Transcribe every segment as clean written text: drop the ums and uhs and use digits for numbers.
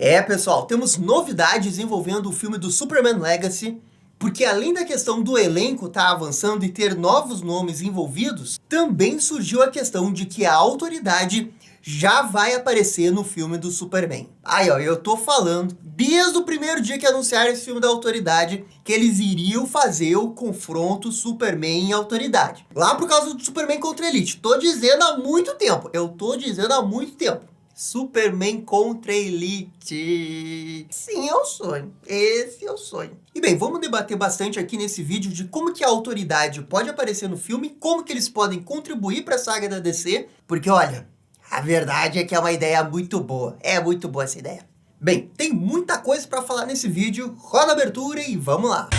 É, pessoal, temos novidades envolvendo o filme do Superman Legacy, porque além da questão do elenco estar avançando e ter novos nomes envolvidos, também surgiu a questão de que a autoridade já vai aparecer no filme do Superman. Aí, ó, eu tô falando, desde o primeiro dia que anunciaram esse filme da autoridade, que eles iriam fazer o confronto Superman e autoridade. Lá por causa do Superman contra Elite. Tô dizendo há muito tempo. Superman contra Elite. Sim, é o sonho. Esse é o sonho. E bem, vamos debater bastante aqui nesse vídeo de como que a autoridade pode aparecer no filme, como que eles podem contribuir para a saga da DC, porque olha, a verdade é que é uma ideia muito boa. É muito boa essa ideia. Bem, tem muita coisa para falar nesse vídeo. Roda a abertura e vamos lá.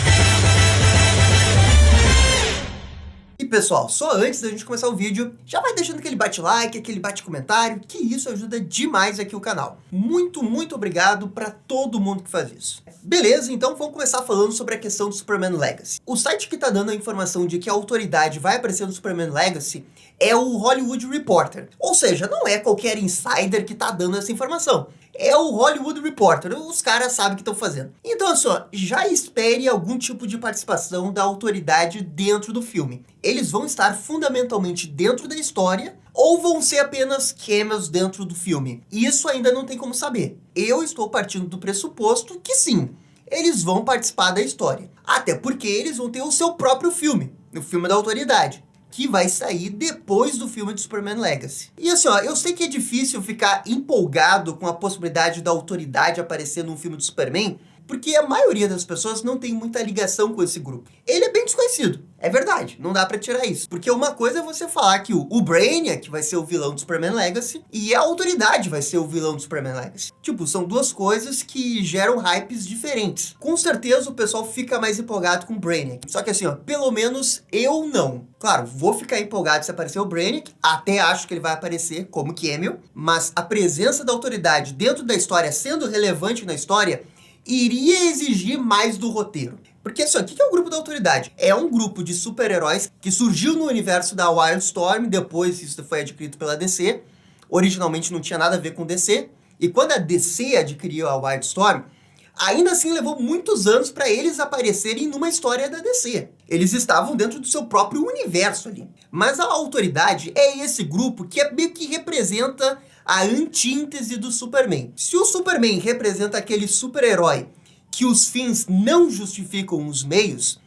E pessoal, só antes da gente começar o vídeo, já vai deixando aquele bate-like, aquele bate-comentário, que isso ajuda demais aqui o canal. Muito, muito obrigado para todo mundo que faz isso. Beleza, então vamos começar falando sobre a questão do Superman Legacy. O site que está dando a informação de que a autoridade vai aparecer no Superman Legacy é o Hollywood Reporter. Ou seja, não é qualquer insider que está dando essa informação. É o Hollywood Reporter, os caras sabem o que estão fazendo. Então, só, já espere algum tipo de participação da autoridade dentro do filme. Eles vão estar fundamentalmente dentro da história ou vão ser apenas cameos dentro do filme? Isso ainda não tem como saber. Eu estou partindo do pressuposto que sim, eles vão participar da história. Até porque eles vão ter o seu próprio filme, o filme da autoridade, que vai sair depois do filme de Superman Legacy. E assim, ó, eu sei que é difícil ficar empolgado com a possibilidade da autoridade aparecer num filme do Superman, porque a maioria das pessoas não tem muita ligação com esse grupo. Ele é bem desconhecido, é verdade, não dá pra tirar isso. Porque uma coisa é você falar que o Brainiac vai ser o vilão do Superman Legacy e a autoridade vai ser o vilão do Superman Legacy. Tipo, são duas coisas que geram hypes diferentes. Com certeza o pessoal fica mais empolgado com o Brainiac. Só que assim, ó, pelo menos eu não. Claro, vou ficar empolgado se aparecer o Brainiac, até acho que ele vai aparecer como cameo, mas a presença da autoridade dentro da história, sendo relevante na história, iria exigir mais do roteiro. Porque assim, o que é o grupo da autoridade? É um grupo de super-heróis que surgiu no universo da Wildstorm, depois isso foi adquirido pela DC. Originalmente não tinha nada a ver com DC. E quando a DC adquiriu a Wildstorm, ainda assim levou muitos anos para eles aparecerem numa história da DC. Eles estavam dentro do seu próprio universo ali. Mas a autoridade é esse grupo que meio que representa a antítese do Superman. Se o Superman representa aquele super-herói que os fins não justificam os meios,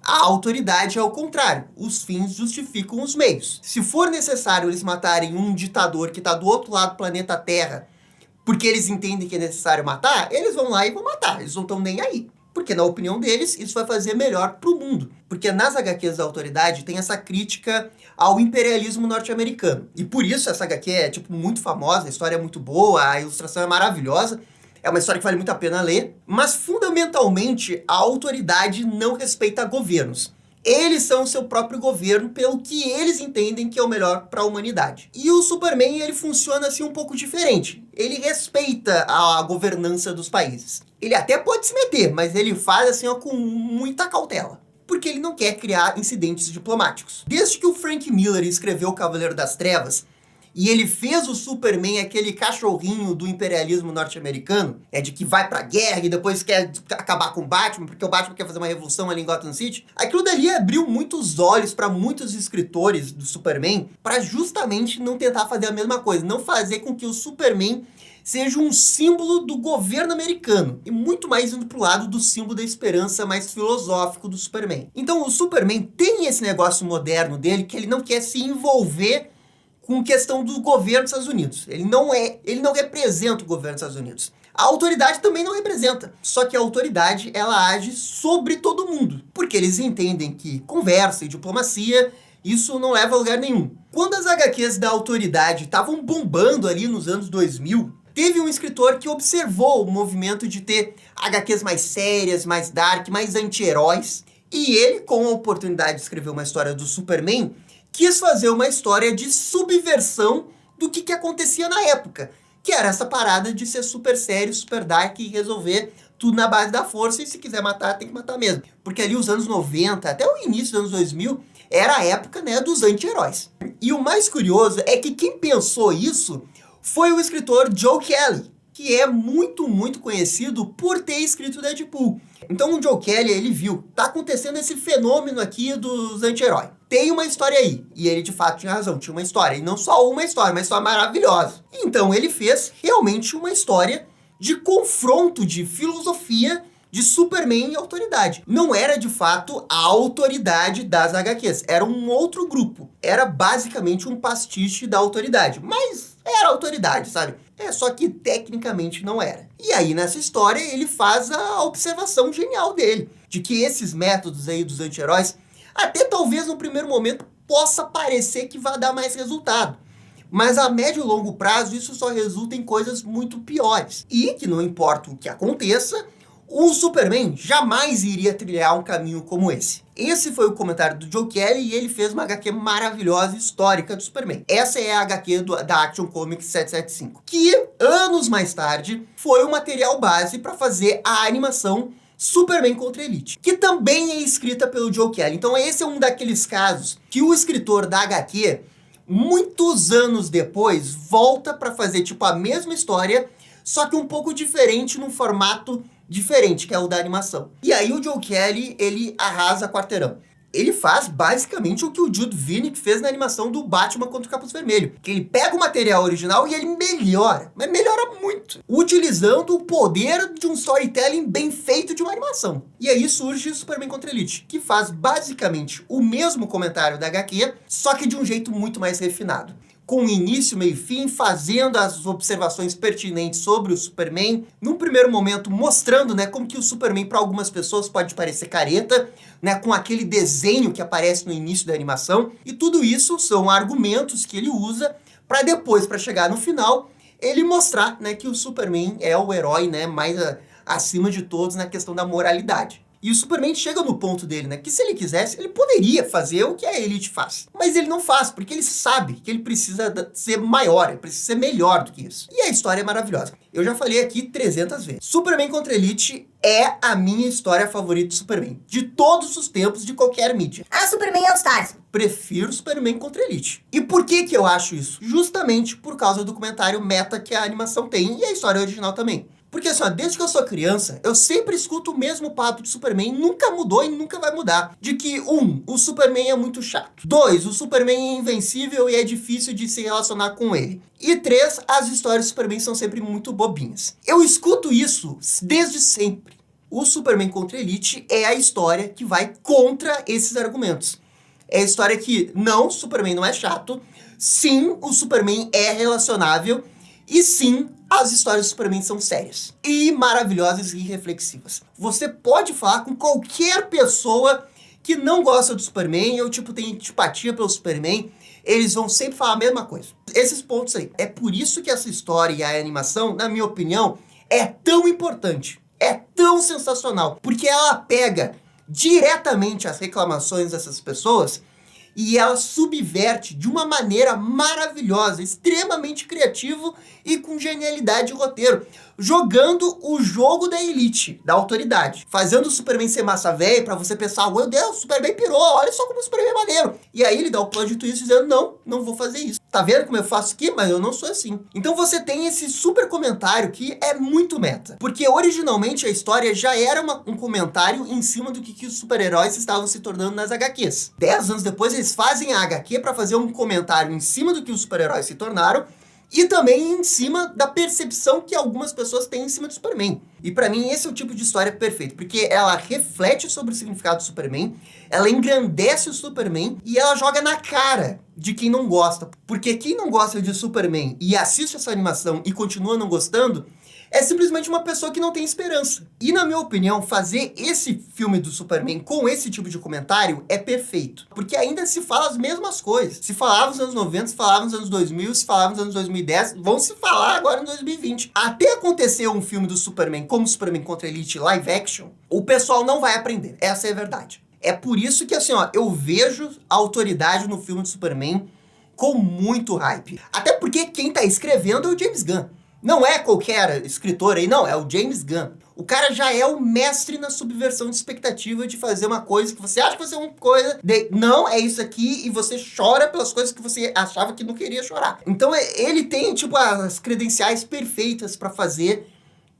a autoridade é o contrário. Os fins justificam os meios. Se for necessário eles matarem um ditador que está do outro lado do planeta Terra, porque eles entendem que é necessário matar, eles vão lá e vão matar. Eles não estão nem aí. Porque na opinião deles, isso vai fazer melhor para o mundo. Porque nas HQs da autoridade tem essa crítica ao imperialismo norte-americano. E por isso essa HQ é tipo muito famosa, a história é muito boa, a ilustração é maravilhosa. É uma história que vale muito a pena ler. Mas fundamentalmente a autoridade não respeita governos. Eles são o seu próprio governo pelo que eles entendem que é o melhor para a humanidade. E o Superman, ele funciona assim um pouco diferente. Ele respeita a governança dos países. Ele até pode se meter, mas ele faz assim ó, com muita cautela. Porque ele não quer criar incidentes diplomáticos. Desde que o Frank Miller escreveu O Cavaleiro das Trevas, e ele fez o Superman aquele cachorrinho do imperialismo norte-americano, de que vai pra guerra e depois quer acabar com o Batman, porque o Batman quer fazer uma revolução ali em Gotham City. Aquilo dali abriu muitos olhos para muitos escritores do Superman, para justamente não tentar fazer a mesma coisa, não fazer com que o Superman seja um símbolo do governo americano, e muito mais indo pro lado do símbolo da esperança mais filosófico do Superman. Então o Superman tem esse negócio moderno dele, que ele não quer se envolver com questão do governo dos Estados Unidos. Ele não representa o governo dos Estados Unidos. A autoridade também não representa. Só que a autoridade, ela age sobre todo mundo. Porque eles entendem que conversa e diplomacia, isso não leva a lugar nenhum. Quando as HQs da autoridade estavam bombando ali nos anos 2000, teve um escritor que observou o movimento de ter HQs mais sérias, mais dark, mais anti-heróis. E ele, com a oportunidade de escrever uma história do Superman, quis fazer uma história de subversão do que acontecia na época. Que era essa parada de ser super sério, super dark e resolver tudo na base da força. E se quiser matar, tem que matar mesmo. Porque ali os anos 90, até o início dos anos 2000, era a época, né, dos anti-heróis. E o mais curioso é que quem pensou isso foi o escritor Joe Kelly. que é muito, muito conhecido por ter escrito Deadpool. Então o Joe Kelly, ele viu, tá acontecendo esse fenômeno aqui dos anti-heróis. Tem uma história aí. E ele de fato tinha razão, tinha uma história. E não só uma história maravilhosa. Então ele fez realmente uma história de confronto de filosofia de Superman e autoridade. Não era de fato a autoridade das HQs, era um outro grupo. Era basicamente um pastiche da autoridade, mas era autoridade, sabe? Só que tecnicamente não era. E aí nessa história ele faz a observação genial dele, de que esses métodos aí dos anti-heróis, até talvez no primeiro momento possa parecer que vai dar mais resultado. Mas a médio e longo prazo isso só resulta em coisas muito piores. E que não importa o que aconteça, o Superman jamais iria trilhar um caminho como esse. Esse foi o comentário do Joe Kelly e ele fez uma HQ maravilhosa, histórica do Superman. Essa é a HQ da Action Comics 775, que anos mais tarde foi o material base para fazer a animação Superman contra Elite, que também é escrita pelo Joe Kelly. Então esse é um daqueles casos que o escritor da HQ, muitos anos depois, volta para fazer tipo a mesma história, só que um pouco diferente, num formato diferente, que é o da animação. E aí o Joe Kelly, ele arrasa quarteirão. Ele faz basicamente o que o Judd Winick fez na animação do Batman contra o Capuz Vermelho, que ele pega o material original e ele melhora, mas melhora muito, utilizando o poder de um storytelling bem feito de uma animação. E aí surge Superman contra Elite, que faz basicamente o mesmo comentário da HQ, só que de um jeito muito mais refinado. Com início, meio e fim, fazendo as observações pertinentes sobre o Superman, num primeiro momento mostrando, né, como que o Superman para algumas pessoas pode parecer careta, né, com aquele desenho que aparece no início da animação, e tudo isso são argumentos que ele usa para depois, para chegar no final, ele mostrar, né, que o Superman é o herói, né, mais acima de todos na questão da moralidade. E o Superman chega no ponto dele, né? Que se ele quisesse, ele poderia fazer o que a Elite faz. Mas ele não faz, porque ele sabe que ele precisa ser maior, ele precisa ser melhor do que isso. E a história é maravilhosa. Eu já falei aqui 300 vezes. Superman contra Elite é a minha história favorita de Superman. De todos os tempos, de qualquer mídia. Ah, Superman All Stars. Prefiro Superman contra Elite. E por que que eu acho isso? Justamente por causa do comentário meta que a animação tem e a história original também. Porque assim, ó, desde que eu sou criança, eu sempre escuto o mesmo papo de Superman, nunca mudou e nunca vai mudar. De que, o Superman é muito chato. 2, o Superman é invencível e é difícil de se relacionar com ele. E 3, as histórias do Superman são sempre muito bobinhas. Eu escuto isso desde sempre. O Superman contra Elite é a história que vai contra esses argumentos. É a história que, não, o Superman não é chato. Sim, o Superman é relacionável. E sim, as histórias do Superman são sérias e maravilhosas e reflexivas. Você pode falar com qualquer pessoa que não gosta do Superman ou tipo tem antipatia pelo Superman, eles vão sempre falar a mesma coisa. Esses pontos aí. É por isso que essa história e a animação, na minha opinião, é tão importante, é tão sensacional, porque ela pega diretamente as reclamações dessas pessoas e ela subverte de uma maneira maravilhosa, extremamente criativo e com genialidade de roteiro, jogando o jogo da Elite, da autoridade, fazendo o Superman ser massa velha pra você pensar, meu Deus, o Superman pirou, olha só como o Superman é maneiro. E aí ele dá o plot twist dizendo, não vou fazer isso. Tá vendo como eu faço aqui? Mas eu não sou assim. Então você tem esse super comentário que é muito meta. Porque originalmente a história já era um comentário em cima do que os super-heróis estavam se tornando nas HQs. 10 anos depois eles fazem a HQ pra fazer um comentário em cima do que os super-heróis se tornaram, e também em cima da percepção que algumas pessoas têm em cima do Superman. E pra mim esse é o tipo de história perfeita, porque ela reflete sobre o significado do Superman, ela engrandece o Superman e ela joga na cara de quem não gosta. Porque quem não gosta de Superman e assiste essa animação e continua não gostando, é simplesmente uma pessoa que não tem esperança. E na minha opinião, fazer esse filme do Superman com esse tipo de comentário é perfeito. Porque ainda se fala as mesmas coisas. Se falava nos anos 90, se falava nos anos 2000, se falava nos anos 2010, vão se falar agora em 2020. Até acontecer um filme do Superman como Superman contra Elite live action, o pessoal não vai aprender. Essa é a verdade. É por isso que assim, ó, eu vejo a autoridade no filme do Superman com muito hype. Até porque quem tá escrevendo é o James Gunn. Não é qualquer escritor aí, não, é o James Gunn. O cara já é o mestre na subversão de expectativa de fazer uma coisa que você acha que vai ser uma coisa, não, é isso aqui, e você chora pelas coisas que você achava que não queria chorar. Então ele tem, tipo, as credenciais perfeitas para fazer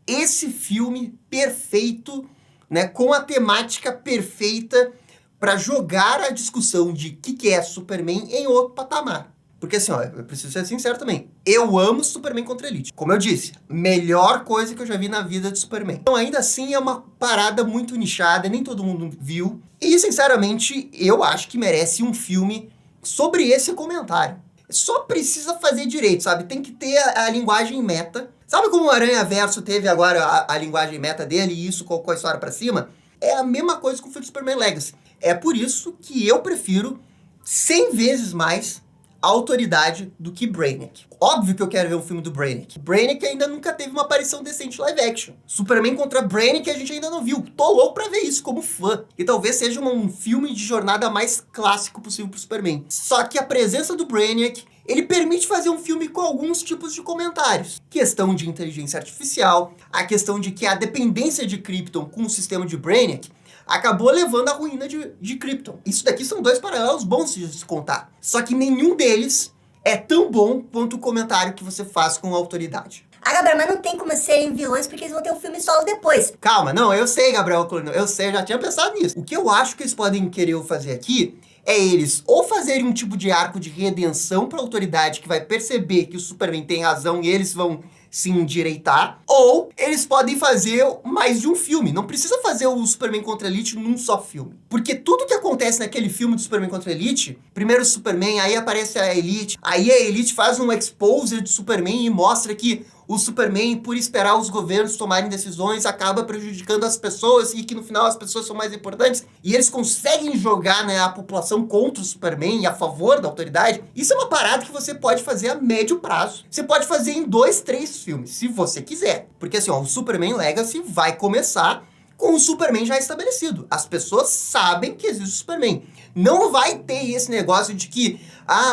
esse filme perfeito, né, com a temática perfeita para jogar a discussão de o que é Superman em outro patamar. Porque assim, ó, eu preciso ser sincero também. Eu amo Superman contra Elite. Como eu disse, melhor coisa que eu já vi na vida de Superman. Então ainda assim é uma parada muito nichada, nem todo mundo viu. E sinceramente, eu acho que merece um filme sobre esse comentário. Só precisa fazer direito, sabe? Tem que ter a linguagem meta. Sabe como o Aranha Verso teve agora a linguagem meta dele e isso colocou a história pra cima? É a mesma coisa com o filme Superman Legacy. É por isso que eu prefiro 100 vezes mais a autoridade do que Brainiac. Óbvio que eu quero ver um filme do Brainiac. Brainiac ainda nunca teve uma aparição decente live action. Superman contra Brainiac a gente ainda não viu. Tô louco pra ver isso como fã. E talvez seja um filme de jornada mais clássico possível pro Superman. Só que a presença do Brainiac, ele permite fazer um filme com alguns tipos de comentários. Questão de inteligência artificial, a questão de que a dependência de Krypton com o sistema de Brainiac acabou levando à ruína de Krypton. Isso daqui são dois paralelos bons de se contar. Só que nenhum deles é tão bom quanto o comentário que você faz com a autoridade. Ah, Gabriel, mas não tem como serem vilões porque eles vão ter um filme solo depois. Calma, não, eu sei, Gabriel, eu sei, eu já tinha pensado nisso. O que eu acho que eles podem querer fazer aqui é eles ou fazerem um tipo de arco de redenção para a autoridade que vai perceber que o Superman tem razão e eles vão se endireitar, ou eles podem fazer mais de um filme. Não precisa fazer o Superman contra Elite num só filme. Porque tudo que acontece naquele filme do Superman contra Elite, primeiro o Superman, aí aparece a Elite, aí a Elite faz um exposure de Superman e mostra que o Superman, por esperar os governos tomarem decisões, acaba prejudicando as pessoas e que no final as pessoas são mais importantes. E eles conseguem jogar, né, a população contra o Superman e a favor da autoridade. Isso é uma parada que você pode fazer a médio prazo. Você pode fazer em 2, 3 filmes, se você quiser. Porque assim, ó, o Superman Legacy vai começar com o Superman já estabelecido. As pessoas sabem que existe o Superman. Não vai ter esse negócio de que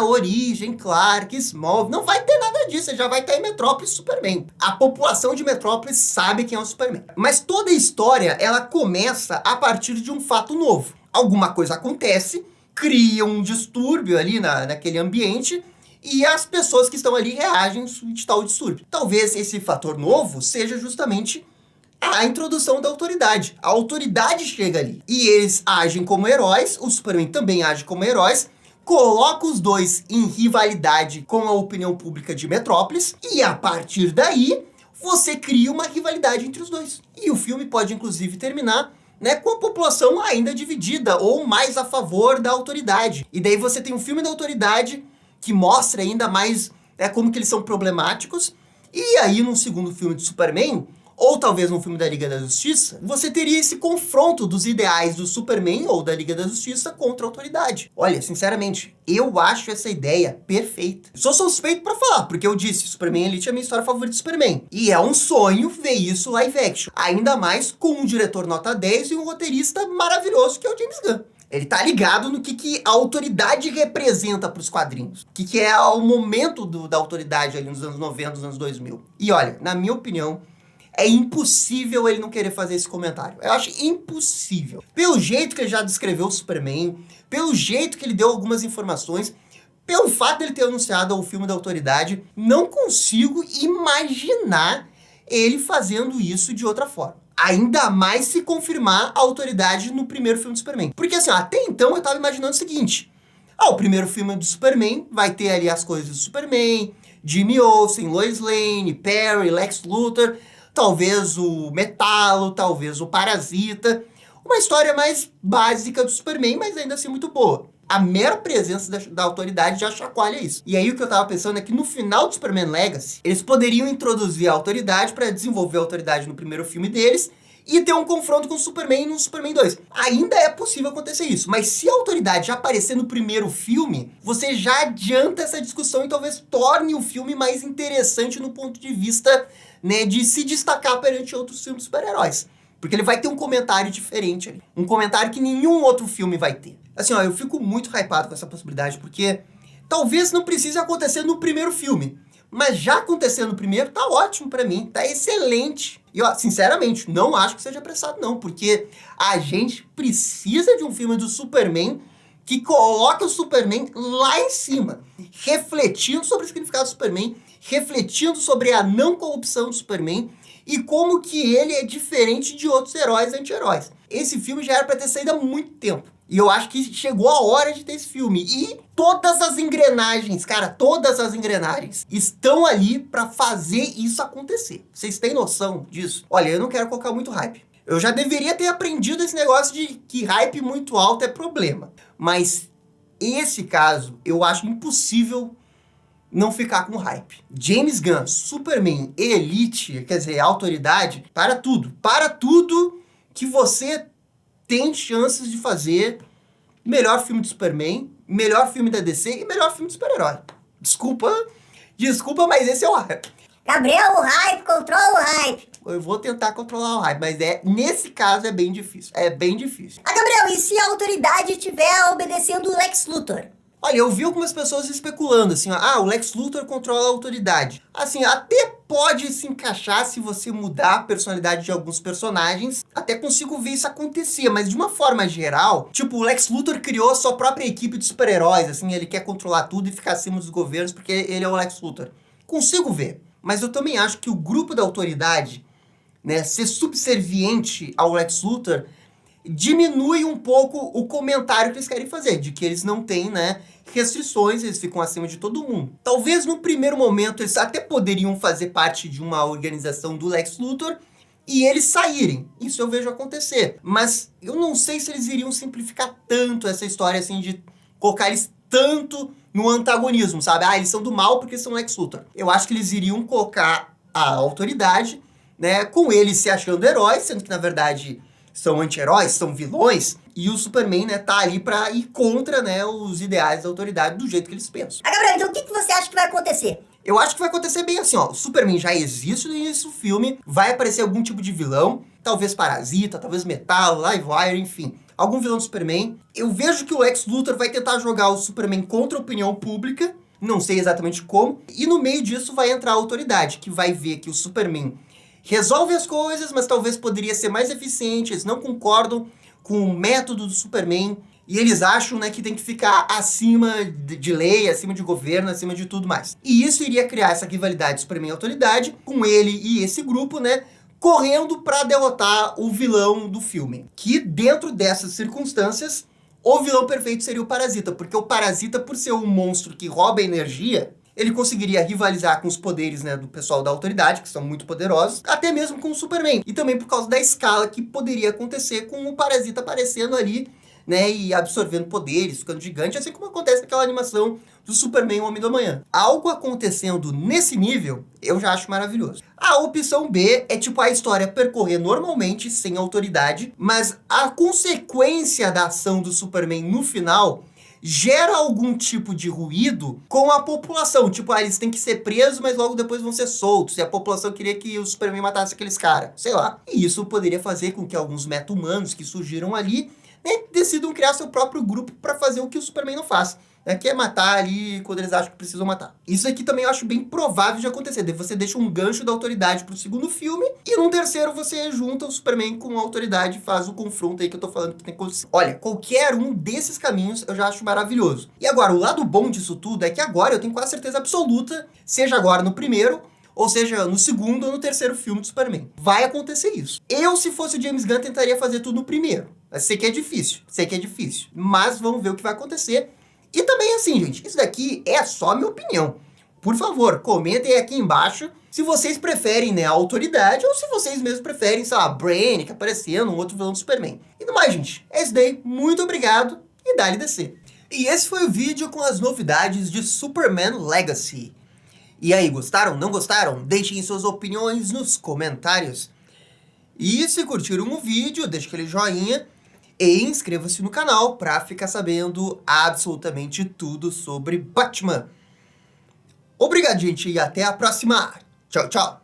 origem, Clark, Smallville. Não vai ter nada disso. Você já vai ter em Metrópolis Superman. A população de Metrópolis sabe quem é o Superman. Mas toda a história, ela começa a partir de um fato novo. Alguma coisa acontece, cria um distúrbio ali naquele ambiente e as pessoas que estão ali reagem de tal distúrbio. Talvez esse fator novo seja justamente a introdução da autoridade. A autoridade chega ali. E eles agem como heróis, o Superman também age como heróis, coloca os dois em rivalidade com a opinião pública de Metrópolis, e a partir daí, você cria uma rivalidade entre os dois. E o filme pode, inclusive, terminar, né, com a população ainda dividida, ou mais a favor da autoridade. E daí você tem um filme da autoridade que mostra ainda mais como que eles são problemáticos, e aí, num segundo filme de Superman, ou talvez num filme da Liga da Justiça, você teria esse confronto dos ideais do Superman ou da Liga da Justiça contra a autoridade. Olha, sinceramente, eu acho essa ideia perfeita. Sou suspeito pra falar, porque eu disse, Superman Elite é a minha história favorita de Superman. E é um sonho ver isso live action. Ainda mais com um diretor nota 10 e um roteirista maravilhoso que é o James Gunn. Ele tá ligado no que a autoridade representa pros quadrinhos. O que é o momento da autoridade ali nos anos 90, nos anos 2000. E olha, na minha opinião, é impossível ele não querer fazer esse comentário. Eu acho impossível. Pelo jeito que ele já descreveu o Superman, pelo jeito que ele deu algumas informações, pelo fato dele ter anunciado o filme da autoridade, não consigo imaginar ele fazendo isso de outra forma. Ainda mais se confirmar a autoridade no primeiro filme do Superman. Porque assim, até então eu tava imaginando o seguinte. O primeiro filme do Superman vai ter ali as coisas do Superman, Jimmy Olsen, Lois Lane, Perry, Lex Luthor, talvez o Metalo, talvez o Parasita. Uma história mais básica do Superman, mas ainda assim muito boa. A mera presença da autoridade já chacoalha isso. E aí o que eu tava pensando é que no final do Superman Legacy, eles poderiam introduzir a autoridade para desenvolver a autoridade no primeiro filme deles e ter um confronto com o Superman no Superman 2. Ainda é possível acontecer isso, mas se a autoridade já aparecer no primeiro filme, você já adianta essa discussão e talvez torne o filme mais interessante no ponto de vista, né, de se destacar perante outros filmes de super-heróis. Porque ele vai ter um comentário diferente ali. Um comentário que nenhum outro filme vai ter. Assim, eu fico muito hypado com essa possibilidade, porque talvez não precise acontecer no primeiro filme. Mas já acontecendo no primeiro, tá ótimo pra mim, tá excelente. E ó, sinceramente, não acho que seja apressado não, porque a gente precisa de um filme do Superman que coloque o Superman lá em cima, refletindo sobre o significado do Superman, refletindo sobre a não corrupção do Superman e como que ele é diferente de outros heróis e anti-heróis. Esse filme já era pra ter saído há muito tempo. E eu acho que chegou a hora de ter esse filme. E todas as engrenagens, cara, todas as engrenagens estão ali pra fazer isso acontecer. Vocês têm noção disso? Olha, eu não quero colocar muito hype. Eu já deveria ter aprendido esse negócio de que hype muito alto é problema. Mas esse caso, eu acho impossível não ficar com hype. James Gunn, Superman, Elite, quer dizer, Autoridade, para tudo. Para tudo que você tem chances de fazer melhor filme de Superman, melhor filme da DC e melhor filme de super-herói. Desculpa, mas esse é o hype. Gabriel, o hype, controla o hype. Eu vou tentar controlar o hype, mas nesse caso é bem difícil. É bem difícil. Ah, Gabriel, e se a autoridade estiver obedecendo o Lex Luthor? Olha, eu vi algumas pessoas especulando, assim, ó, o Lex Luthor controla a autoridade. Assim, até pode se encaixar se você mudar a personalidade de alguns personagens. Até consigo ver isso acontecer, mas de uma forma geral, tipo, o Lex Luthor criou a sua própria equipe de super-heróis, assim, ele quer controlar tudo e ficar acima dos governos porque ele é o Lex Luthor. Consigo ver, mas eu também acho que o grupo da autoridade, né, ser subserviente ao Lex Luthor, diminui um pouco o comentário que eles querem fazer, de que eles não têm, né, restrições, eles ficam acima de todo mundo. Talvez no primeiro momento eles até poderiam fazer parte de uma organização do Lex Luthor e eles saírem. Isso eu vejo acontecer. Mas eu não sei se eles iriam simplificar tanto essa história, assim, de colocar eles tanto no antagonismo, sabe? Ah, eles são do mal porque são Lex Luthor. Eu acho que eles iriam colocar a autoridade, né, com eles se achando heróis, sendo que na verdade são anti-heróis, são vilões, e o Superman, né, tá ali pra ir contra, né, os ideais da autoridade do jeito que eles pensam. Ah, Gabriel, então o que você acha que vai acontecer? Eu acho que vai acontecer bem assim, ó, o Superman já existe no início do filme, vai aparecer algum tipo de vilão, talvez Parasita, talvez Metal, Livewire, enfim, algum vilão do Superman. Eu vejo que o Lex Luthor vai tentar jogar o Superman contra a opinião pública, não sei exatamente como, e no meio disso vai entrar a autoridade, que vai ver que o Superman resolve as coisas, mas talvez poderia ser mais eficiente, eles não concordam com o método do Superman, e eles acham, né, que tem que ficar acima de lei, acima de governo, acima de tudo mais. E isso iria criar essa rivalidade Superman-autoridade, com ele e esse grupo, né, correndo para derrotar o vilão do filme. Que dentro dessas circunstâncias, o vilão perfeito seria o Parasita, porque o Parasita, por ser um monstro que rouba energia, ele conseguiria rivalizar com os poderes, né, do pessoal da autoridade, que são muito poderosos, até mesmo com o Superman. E também por causa da escala que poderia acontecer com o Parasita aparecendo ali, né, e absorvendo poderes, ficando gigante, assim como acontece naquela animação do Superman, o Homem do Amanhã. Algo acontecendo nesse nível, eu já acho maravilhoso. A opção B é tipo a história percorrer normalmente, sem autoridade, mas a consequência da ação do Superman no final gera algum tipo de ruído com a população. Tipo, eles têm que ser presos, mas logo depois vão ser soltos. E a população queria que o Superman matasse aqueles caras. Sei lá. E isso poderia fazer com que alguns meta-humanos que surgiram ali, né, decidam criar seu próprio grupo para fazer o que o Superman não faz, né, que é matar ali quando eles acham que precisam matar. Isso aqui também eu acho bem provável de acontecer. Você deixa um gancho da autoridade pro segundo filme, e no terceiro você junta o Superman com a autoridade e faz o confronto aí que eu tô falando que tem que acontecer. Olha, qualquer um desses caminhos eu já acho maravilhoso. E agora, o lado bom disso tudo é que agora eu tenho quase certeza absoluta, seja agora no primeiro, ou seja, no segundo ou no terceiro filme do Superman. Vai acontecer isso. Eu, se fosse o James Gunn, tentaria fazer tudo no primeiro. Sei que é difícil, mas vamos ver o que vai acontecer. E também assim, gente, isso daqui é só minha opinião. Por favor, comentem aqui embaixo se vocês preferem, né, a autoridade ou se vocês mesmos preferem, sei lá, Brainiac aparecendo, um outro vilão do Superman. E no mais, gente, é isso daí. Muito obrigado e dá-lhe descer. E esse foi o vídeo com as novidades de Superman Legacy. E aí, gostaram? Não gostaram? Deixem suas opiniões nos comentários. E se curtiram o vídeo, deixe aquele joinha e inscreva-se no canal para ficar sabendo absolutamente tudo sobre Batman. Obrigado, gente, e até a próxima. Tchau, tchau.